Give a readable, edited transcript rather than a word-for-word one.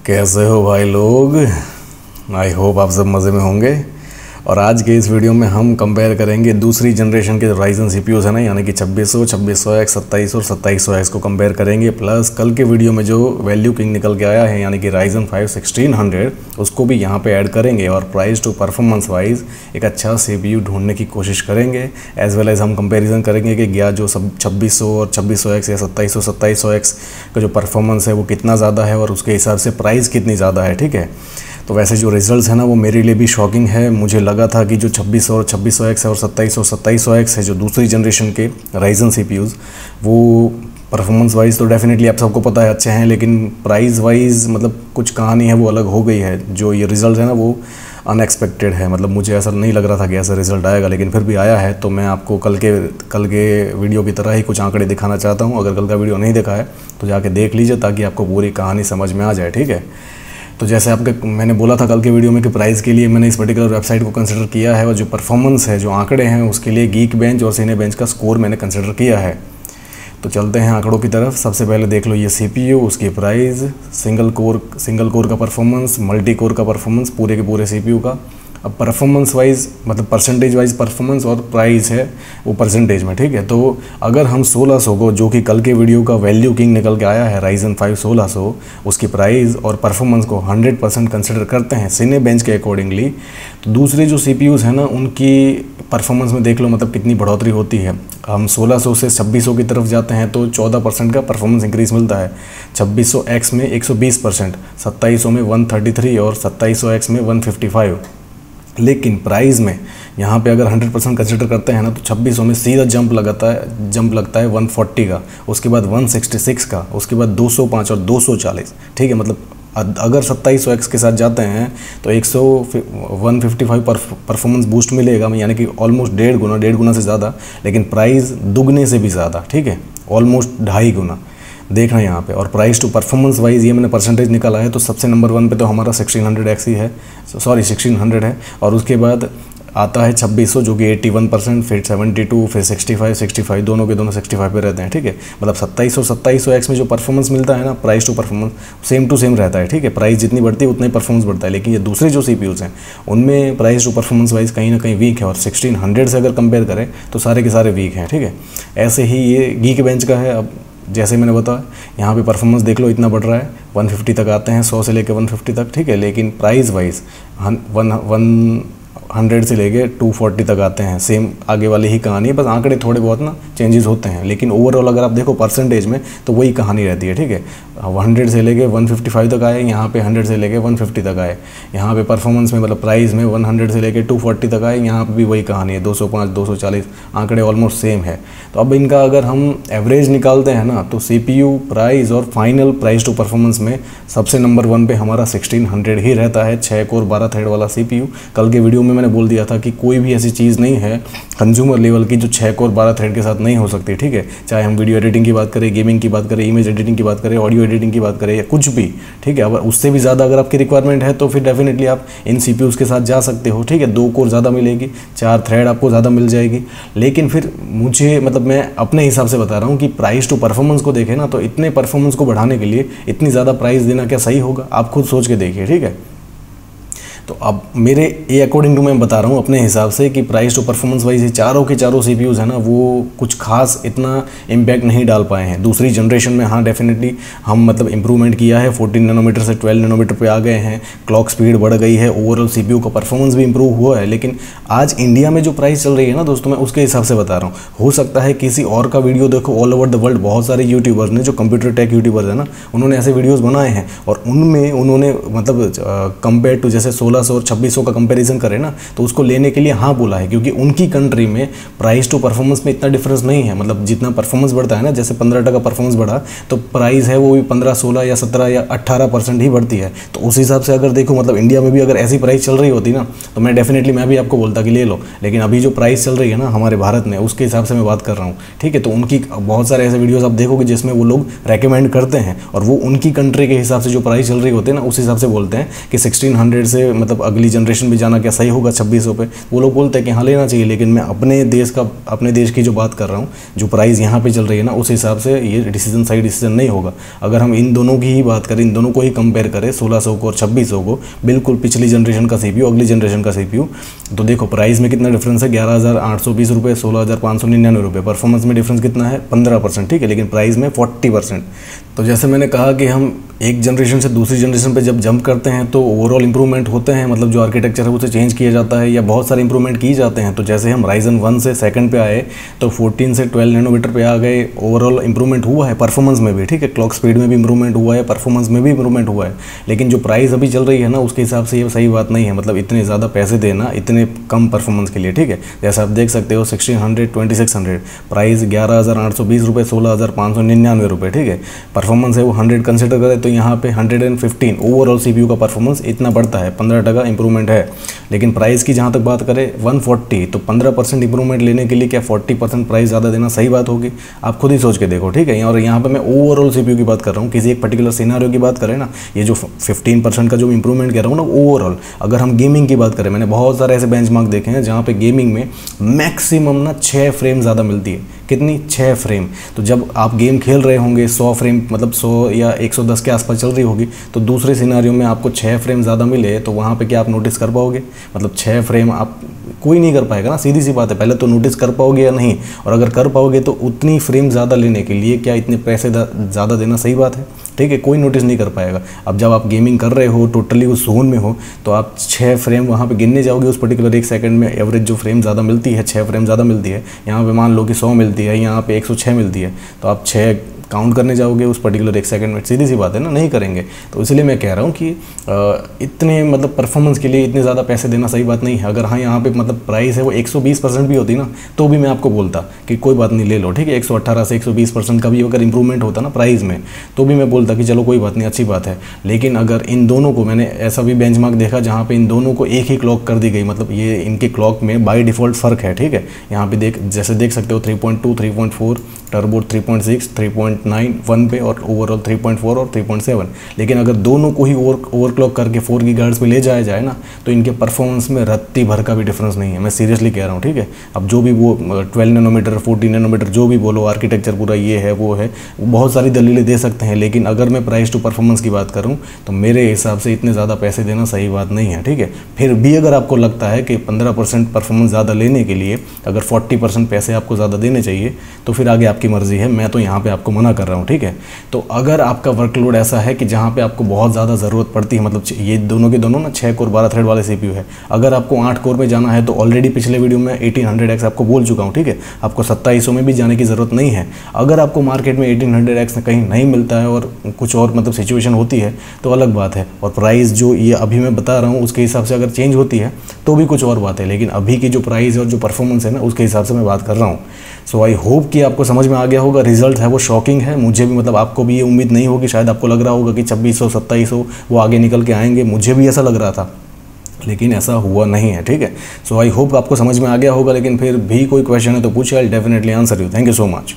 कैसे हो भाई लोग। आई होप आप सब मज़े में होंगे। और आज के इस वीडियो में हम कंपेयर करेंगे दूसरी जनरेशन के राइजन सीपीयूज़ है ना, यानी कि 2600, 2600X, 2700 और 2700X को कंपेयर करेंगे। प्लस कल के वीडियो में जो वैल्यू किंग निकल के आया है यानी कि राइजन 5 1600 उसको भी यहाँ पे ऐड करेंगे और प्राइस टू परफॉर्मेंस वाइज एक अच्छा सीपीयू ढूंढने की कोशिश करेंगे। एज वेल एज हम कंपेरिजन करेंगे कि क्या जो सब 2600 और 2600X या 2700 2700X का जो परफॉर्मेंस है वो कितना ज़्यादा है और उसके हिसाब से प्राइस कितनी ज़्यादा है। ठीक है, तो वैसे जो रिजल्ट्स है ना वो मेरे लिए भी शॉकिंग है। मुझे लगा था कि जो 2600 और 2600X है और 2700 2700X है जो दूसरी जनरेशन के राइजन सीपीयूज़ वो परफॉर्मेंस वाइज तो डेफिनेटली आप सबको पता है अच्छे हैं, लेकिन प्राइस वाइज मतलब कुछ कहानी है वो अलग हो गई है। जो ये रिज़ल्ट है ना वो अनएक्सपेक्टेड है, मतलब मुझे ऐसा नहीं लग रहा था कि ऐसा रिज़ल्ट आएगा, लेकिन फिर भी आया है। तो मैं आपको कल के वीडियो की तरह ही कुछ आंकड़े दिखाना चाहता हूँ। अगर कल का वीडियो नहीं देखा है तो जाके देख लीजिए ताकि आपको पूरी कहानी समझ में आ जाए। ठीक है, तो जैसे मैंने बोला था कल के वीडियो में कि प्राइस के लिए मैंने इस पर्टिकुलर वेबसाइट को कंसिडर किया है और जो परफॉर्मेंस है, जो आंकड़े हैं, उसके लिए गीक बेंच और सीने बेंच का स्कोर मैंने कंसिडर किया है। तो चलते हैं आंकड़ों की तरफ। सबसे पहले देख लो ये सीपीयू, उसकी प्राइस, सिंगल कोर का परफॉर्मेंस, मल्टी कोर का परफॉर्मेंस पूरे के पूरे सीपीयू का। अब परफॉर्मेंस वाइज मतलब परसेंटेज वाइज परफॉर्मेंस और प्राइस है वो परसेंटेज में। ठीक है, तो अगर हम 1600 को, जो कि कल के वीडियो का वैल्यू किंग निकल के आया है राइजन 5 1600, उसकी प्राइस और परफॉर्मेंस को 100% कंसिडर करते हैं सीने बेंच के अकॉर्डिंगली, तो दूसरे जो सीपीयूज़ हैं ना उनकी परफॉर्मेंस में देख लो मतलब कितनी बढ़ोतरी होती है। हम 1600 से 2600 की तरफ जाते हैं तो 14% का परफॉर्मेंस इंक्रीज मिलता है। 2600X में 120%, 2700 में 133 और 2700X में 155। लेकिन प्राइस में यहाँ पे अगर 100% कंसिडर करते हैं ना तो 2600 में सीधा जंप लगता है 140 का, उसके बाद 166 का, उसके बाद 205 और 240। ठीक है, मतलब अगर 2700X के साथ जाते हैं तो 155 परफॉर्मेंस बूस्ट मिलेगा, यानी कि ऑलमोस्ट डेढ़ गुना से ज़्यादा, लेकिन प्राइस दुगने से भी ज़्यादा। ठीक है, ऑलमोस्ट 2.5 गुना देखना यहाँ पे। और प्राइस टू परफॉर्मेंस वाइज ये मैंने परसेंटेज निकाला है तो सबसे नंबर 1 पे तो हमारा 1600X ही है, 1600 है। और उसके बाद आता है 2600 जो कि 81%, फिर 72, फिर 65 दोनों के दोनों 65 पे रहते हैं। ठीक है, मतलब 2700X में जो परफॉर्मेंस मिलता है ना price to performance same to same रहता है। ठीक है, प्राइस जितनी बढ़ती है उतना ही परफॉर्मेंस बढ़ता है। लेकिन ये दूसरे जो सीपीयूज़ हैं उनमें प्राइस टू परफॉर्मेंस वाइज कहीं ना कहीं वीक है और 1600 से अगर कंपेयर करें तो सारे के सारे वीक हैं। ठीक है, ऐसे ही ये गीक बेंच का है। अब जैसे मैंने बताया यहाँ पे परफॉर्मेंस देख लो इतना बढ़ रहा है, 150 तक आते हैं, 100 से लेकर 150 तक। ठीक है, लेकिन प्राइस वाइज 100 से लेके 240 तक आते हैं। सेम आगे वाली ही कहानी है, बस आंकड़े थोड़े बहुत ना चेंजेस होते हैं, लेकिन ओवरऑल अगर आप देखो परसेंटेज में तो वही कहानी रहती है। ठीक है, 100 से लेके 155 तक आए, यहाँ पे 100 से लेके 150 तक आए। यहाँ पे परफॉर्मेंस में मतलब प्राइस में 100 से लेके 240 तक आए, यहाँ पे भी वही कहानी है, 205 240, आंकड़े ऑलमोस्ट सेम है। तो अब इनका अगर हम एवरेज निकालते हैं ना तो सीपीयू प्राइस और फाइनल प्राइस टू परफॉर्मेंस में सबसे नंबर 1 पे हमारा 1600 ही रहता है। 6 कोर 12 थ्रेड वाला सीपीयू। कल के वीडियो में मैंने बोल दिया था कि कोई भी ऐसी चीज़ नहीं है कंज्यूमर लेवल की जो 6 कोर 12 थ्रेड के साथ नहीं हो सकती। ठीक है, चाहे हम वीडियो एडिटिंग की बात करें, गेमिंग की बात करें, इमेज एडिटिंग की बात करें, ऑडियो एडिटिंग की बात करें या कुछ भी। ठीक है, अब उससे भी ज़्यादा अगर आपकी रिक्वायरमेंट है तो फिर डेफिनेटली आप इन सीपीयूज़ के साथ जा सकते हो। ठीक है, 2 कोर ज़्यादा मिलेगी, 4 थ्रेड आपको ज़्यादा मिल जाएगी। लेकिन फिर मुझे मतलब मैं अपने हिसाब से बता रहा हूँ कि प्राइस टू परफॉर्मेंस को देखें ना तो इतने परफॉर्मेंस को बढ़ाने के लिए इतनी ज़्यादा प्राइस देना क्या सही होगा? आप खुद सोच के देखिए। ठीक है, तो अब मेरे ये अकॉर्डिंग टू मैं बता रहा हूँ अपने हिसाब से कि प्राइस टू परफॉर्मेंस वाइज ये चारों के चारों सीपीयूज़ है ना वो कुछ खास इतना इम्पैक्ट नहीं डाल पाए हैं। दूसरी जनरेशन में हाँ डेफिनेटली हम मतलब इम्प्रूवमेंट किया है, 14 नैनोमीटर से 12 नैनोमीटर पे आ गए हैं, क्लॉक स्पीड बढ़ गई है, ओवरऑल सीपीयू का परफॉर्मेंस भी इंप्रूव हुआ है। लेकिन आज इंडिया में जो प्राइस चल रही है ना दोस्तों, मैं उसके हिसाब से बता रहा हूँ। हो सकता है किसी और का वीडियो देखो, ऑल ओवर द वर्ल्ड बहुत सारे यूट्यूबर्स ने जो कंप्यूटर टेक यूट्यूबर्स है ना उन्होंने ऐसे वीडियोज़ बनाए हैं और उनमें उन्होंने मतलब कंपेयर टू जैसे 1600 और 2600 का कंपैरिजन करें ना तो उसको लेने के लिए हाँ बोला है, क्योंकि उनकी कंट्री में प्राइस टू परफॉर्मेंस में इतना डिफरेंस नहीं है। मतलब जितना परफॉर्मेंस बढ़ता है ना, जैसे 15% परफॉर्मेंस बढ़ा तो प्राइस है वो भी 15, 16 या 17 या 18% ही बढ़ती है। तो उस हिसाब से अगर देखो मतलब इंडिया में भी अगर ऐसी प्राइस चल रही होती ना तो मैं डेफिनेटली मैं भी आपको बोलता कि ले लो। लेकिन अभी जो प्राइस चल रही है ना हमारे भारत में उसके हिसाब से मैं बात कर रहा हूँ। ठीक है, तो उनकी बहुत सारे ऐसे वीडियोज़ आप देखोगे जिसमें वो लोग रेकमेंड करते हैं और वो उनकी कंट्री के हिसाब से जो प्राइस चल रही होती है ना उस हिसाब से बोलते हैं कि 1600 से मतलब अगली जनरेशन में जाना क्या सही होगा 2600 पे? वो लोग बोलते हैं कि हाँ लेना चाहिए, लेकिन मैं अपने देश की जो बात कर रहा हूँ, जो प्राइस यहाँ पे चल रही है ना, उस हिसाब से ये डिसीजन सही डिसीजन नहीं होगा। अगर हम इन दोनों की ही बात करें, इन दोनों को ही कंपेयर करें, 1600 को और 2600 को, बिल्कुल पिछली जनरेशन का CPU अगली जनरेशन का CPU, तो देखो प्राइस में कितना डिफरेंस है, 11,820 रुपये, 16,599 रुपये। परफॉर्मेंस में डिफरेंस कितना है, 15%, ठीक है, लेकिन प्राइस में 40%। तो जैसे मैंने कहा कि हम एक जनरेशन से दूसरी जनरेशन पे जब जंप करते हैं तो ओवरऑल इंप्रूवमेंट होते हैं, मतलब जो आर्किटेक्चर है उसे चेंज किया जाता है या बहुत सारे इंप्रूवमेंट किए जाते हैं। तो जैसे हम Ryzen 1 से 2nd पे आए तो 14 से 12 नैनोमीटर पे आ गए, ओवरऑल इंप्रूवमेंट हुआ है परफॉर्मेंस में भी, ठीक है, क्लॉक स्पीड में भी इंप्रूवमेंट हुआ है, परफॉर्मेंस में भी इंप्रूवमेंट हुआ है। लेकिन जो प्राइस अभी चल रही है ना, उसके हिसाब से ये सही बात नहीं है, मतलब इतने ज़्यादा पैसे देना इतने कम परफॉर्मेंस के लिए, ठीक है। जैसे आप देख सकते हो 1600, 2600, प्राइस 11,820 रुपये, 16,599 रुपये, ठीक है। परफॉर्मेंस है वो 100 कंसिडर करें तो यहाँ पे 115 ओवरऑल CPU का परफॉर्मेंस इतना बढ़ता है, 15% इंप्रूवमेंट है। लेकिन प्राइस की जहाँ तक बात करें 140, तो 15% इंप्रूवमेंट लेने के लिए क्या 40% प्राइस ज़्यादा देना सही बात होगी? आप खुद ही सोच के देखो, ठीक है। और यहाँ पे मैं ओवरऑल CPU की बात कर रहा हूँ, किसी एक पर्टिकुलर सिनेरियो की बात करें ना, ये जो 15% का जो इंप्रूवमेंट कह रहा हूँ ना ओवरऑल, अगर हम गेमिंग की बात करें, मैंने बहुत सारे ऐसे बेंचमार्क देखे हैं जहाँ पे गेमिंग में मैक्सिमम ना 6 फ्रेम ज़्यादा मिलती है। कितनी? 6 फ्रेम। तो जब आप गेम खेल रहे होंगे 100 फ्रेम, मतलब 100 या 110 के आसपास चल रही होगी, तो दूसरे सिनारियो में आपको 6 फ्रेम ज़्यादा मिले तो वहाँ पे क्या आप नोटिस कर पाओगे? मतलब 6 फ्रेम आप कोई नहीं कर पाएगा ना, सीधी सी बात है। पहले तो नोटिस कर पाओगे या नहीं, और अगर कर पाओगे तो उतनी फ्रेम ज़्यादा लेने के लिए क्या इतने पैसे ज़्यादा देना सही बात है? ठीक है, कोई नोटिस नहीं कर पाएगा। अब जब आप गेमिंग कर रहे हो, टोटली उस जोन में हो, तो आप 6 फ्रेम वहाँ पे गिनने जाओगे उस पर्टिकुलर 1 सेकंड में। एवरेज जो फ्रेम ज़्यादा मिलती है, 6 फ्रेम ज़्यादा मिलती है, यहाँ पे मान लो कि 100 मिलती है, यहाँ पे 106 मिलती है, तो आप 6 काउंट करने जाओगे उस पर्टिकुलर 1 सेकंड में? सीधी सी बात है ना, नहीं करेंगे। तो इसलिए मैं कह रहा हूँ कि इतने मतलब परफॉर्मेंस के लिए इतने ज़्यादा पैसे देना सही बात नहीं है। अगर हाँ यहाँ पे मतलब प्राइस है वो 120% भी होती ना, तो भी मैं आपको बोलता कि कोई बात नहीं, ले लो, ठीक है। 118 से 120% का भी अगर इंप्रूवमेंट होता ना प्राइस में, तो भी मैं बोलता कि चलो कोई बात नहीं, अच्छी बात है। लेकिन अगर इन दोनों को, मैंने ऐसा भी बेंचमार्क देखा जहाँ पे इन दोनों को एक ही क्लॉक कर दी गई, मतलब ये इनके क्लॉक में बाय डिफ़ॉल्ट फ़र्क है, ठीक है। यहाँ पे जैसे देख सकते हो 3.2, 3.4, टर्बो 3.6, 3.9 1 पे, और ओवरऑल 3.4 और 3.7। लेकिन अगर दोनों को ही ओवरक्लॉक करके 4 गीगाहर्ट्ज़ पे ले जाया जाए ना, तो इनके परफॉर्मेंस में रत्ती भर का भी डिफरेंस नहीं है। मैं सीरियसली कह रहा हूँ, ठीक है। अब जो भी वो 12 नैनोमीटर, 14 नैनोमीटर, जो भी बोलो, आर्किटेक्चर पूरा ये है वो है, बहुत सारी दलीलें दे सकते हैं। लेकिन अगर मैं प्राइस टू परफॉर्मेंस की बात करूँ तो मेरे हिसाब से इतने ज़्यादा पैसे देना सही बात नहीं है, ठीक है। फिर भी अगर आपको लगता है कि 15% परफॉर्मेंस ज़्यादा लेने के लिए अगर 40% पैसे आपको ज़्यादा देने चाहिए, तो फिर आगे आपकी मर्ज़ी है। मैं तो यहाँ पे आपको मना कर रहा हूँ, ठीक है। तो अगर आपका वर्कलोड ऐसा है कि जहाँ पे आपको बहुत ज़्यादा ज़रूरत पड़ती है, मतलब ये दोनों के दोनों ना 6 कोर 12 थ्रेड वाले CPU है, अगर आपको 8 कोर में जाना है तो ऑलरेडी पिछले वीडियो में 1800X आपको बोल चुका हूँ, ठीक है। आपको 2700 में भी जाने की ज़रूरत नहीं है। अगर आपको मार्केट में 1800X कहीं नहीं मिलता है और कुछ और मतलब सिचुएशन होती है तो अलग बात है, और प्राइस जो ये अभी मैं बता रहा हूँ उसके हिसाब से अगर चेंज होती है तो भी कुछ और बात है। लेकिन अभी की जो प्राइस और जो परफॉर्मेंस है ना, उसके हिसाब से मैं बात कर रहा हूँ। सो आई होप कि आपको समझ में आ गया होगा। रिजल्ट है वो शॉकिंग है, मुझे भी, मतलब आपको भी ये उम्मीद नहीं होगी, शायद आपको लग रहा होगा कि 2600 2700 वो आगे निकल के आएंगे, मुझे भी ऐसा लग रहा था, लेकिन ऐसा हुआ नहीं है, ठीक है। सो आई होप आपको समझ में आ गया होगा। लेकिन फिर भी कोई क्वेश्चन है तो पूछिए, I will definitely answer you. Thank you so much.